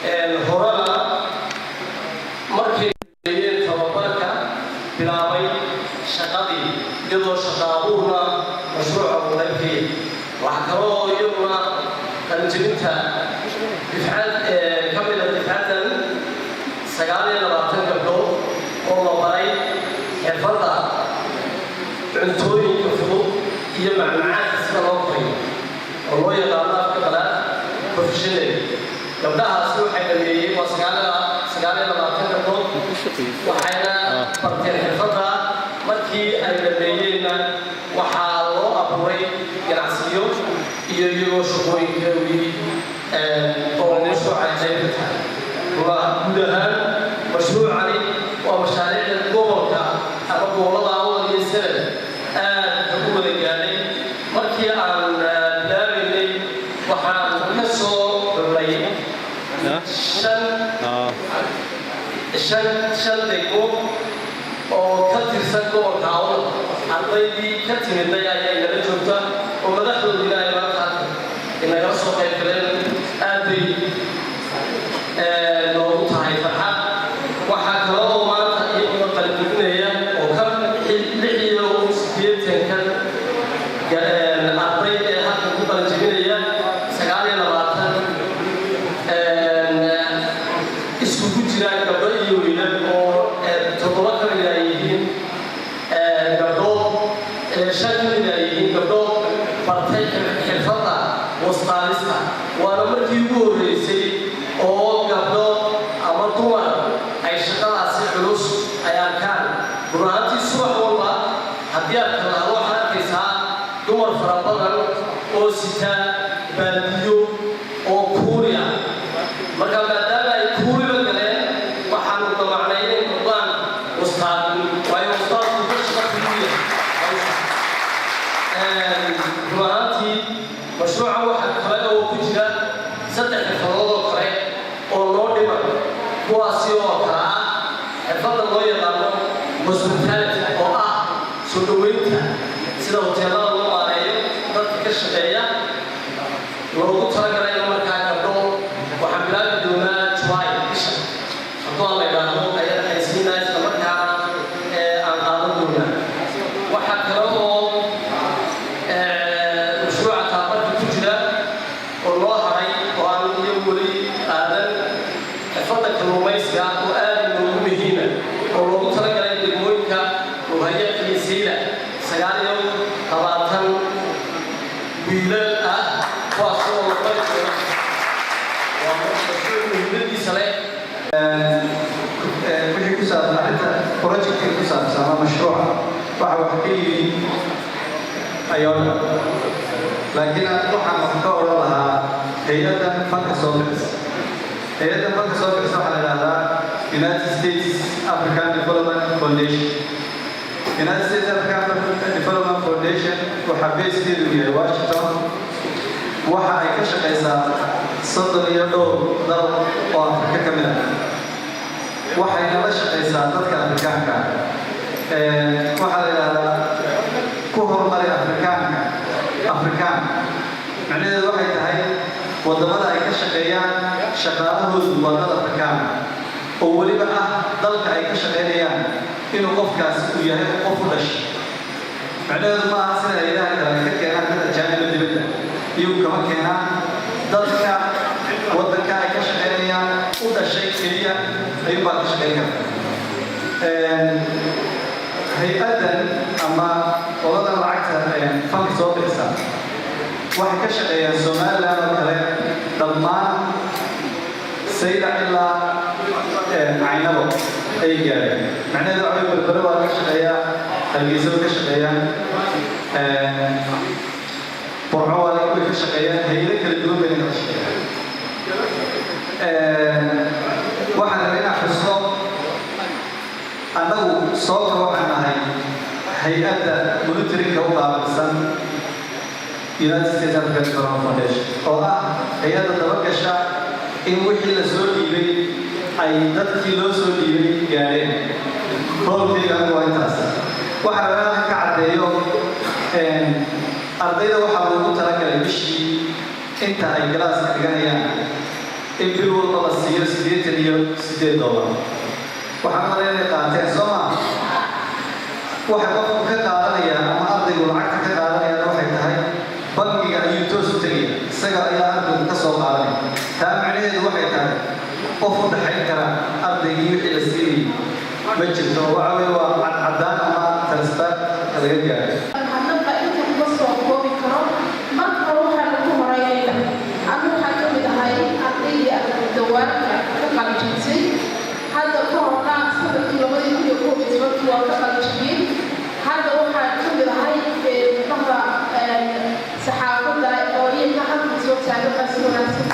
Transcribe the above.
الهراء مركز توابرك بلابي شقدي يدو شقابونا مشروع ملكي وحكروا يومنا تنجمتها دفعات كمل دفعات سجالي لبعضهم قبله والله بري الفضة عنصري كفلو يجمع معاه سلوكي والله يقال كذا بروفيشنال قبلها سوى حاجة اللي وسجالي لبعضهم قبله وحنا برتين الفضة مركي اللي وحالو أبوي ينعسيو يجيو شغوي كوي أو مشروع عجيبتها وبدها مشروع علي ومشاريع الجوكا أبغى والله أول يسأل هو اللي مركي عن بلابي وحنا نسو بالليل شن ديكو أو كتير سكوا كاول أرضي كتير ندايا إلى الجوكا ومدخل إلى إمارات إن جرسوا كيفرين أدري لو تهاي فرحة وحكروا ما تقيم قلبنا وكم لحية وسبيتين كان أرضي هذا كبر الجميلية سجالي نباتن اسمه كجرا قبل يومين أو تطلق إليهم قبل شكل إليهم قبل برتاي الفضة وستالستا وأنا مركي يقولي أو قبل أمرتوا أي شغل أسيحلوس أيام كان برهانتي سوى والله هديات كلاهو حركيسا دمر فرابضل أو ستا بلديو أو كوريا مركا ماداما أي كوري بقلين وحانو طمعنين قطان وستاد وأي وستاد وفشقة كوريا برهانتي مشروع واحد كلاهو كجرا سدح الفضل كلاهو أو نوديما kuwaasoo kala xirfadda loo yaqaano hospitality oo ah soo dhaweynta sida hoteelada loo maareeyo dadka ka shaqeeya loogu talagalay markaa gabdho waxaan bilaabi doonaa July bisha hadduu la yidhaahdo ayada haysiinaa isla markaana aan qaadan doonaa waxaa kale oo mashruuca tababarka ku jira oo loo haray oo aan iyo weli qaadan فضل كلوميسكا وآل مهمة ولو ترك الدمويكا وهي في سيلة سجال يوم طبعاً بيلا فاصل وقت ومشروع مهمة سلام كل كسر حتى بروجكت كسر سما مشروع وهو حكي أيوة لكن أتوقع مفكور لها هي فن صوتس هي فن صوتس على United States African Development Foundation. United States African Development Foundation وحبيت في واشنطن وحا كشقيسا صدر يدو دور وافريكا كاملة وحا ينلا شقيسا dadka Afrikaanka waxa la yiraahdaa ku horumari Afrikaan macnaheedu waxay tahay wadamada ay ka shaqeeyaan shaqaalahoodu wadada Afrikaan oo waliba ah dalka ay ka shaqeynayaan inuu qofkaas uu yahay qof u dhashay macnaheedu ma aha sida ilaahay kale ka keenaan dad ajaanib dibadda iyo kama keenaan dadka wadanka ay ka shaqeynayaan u dhashay kaliya ay baa ka shaqeynayaan hay'adan ama qolada lacagta fanka soo bixisa waxay ka shaqeeyaan Soomaaliland oo kale dhammaan sayda ilaa عينه أي جاري معناه ذا عيب البلوى كشقيا الجيزو كشقيا برعوة لكل كشقيا هي ذيك الدول بين كشقيا واحد لنا في الصوت أنه صوت واحنا هيئة مونيتورينج هو بعض السنة United States African Development Foundation أو هيئة توقع إن وحي لسوري بي أي dadkii loo soo dhiibay gaareen roolkayga waa intaas waxa rabaa ka cadeeyo ardayda waxa lagu talagalay bishii inta ay galaaska dhiganayaan in bil walba la siiyo $88 waxaan maleynaya qaateen soo ma waxa qofku ka qaadanaya ama ardaygu lacagta ka qaadanaya waxay tahay bangiga ayuu toos u tagaya isaga ayaa ardaygu ka soo qaadanaya taa macnaheedu waxay tahay qof u dhaxayn kara ardaygii wixii la siiyey ma jirto waxa weeye waa caddaan ama transfer laga gaaro hadaba inta uga soo koobi karo marka waxaa lagu horeeyay anigu waxaan ka mid ahay ardaydii dawaarka ka qalijisay hadda ka horna sanadkii 2011 waa ka qalijiyay hadda waxaan ka mid ahay saxaafadda oo iyaga halka soo taagan baa si wanaagsan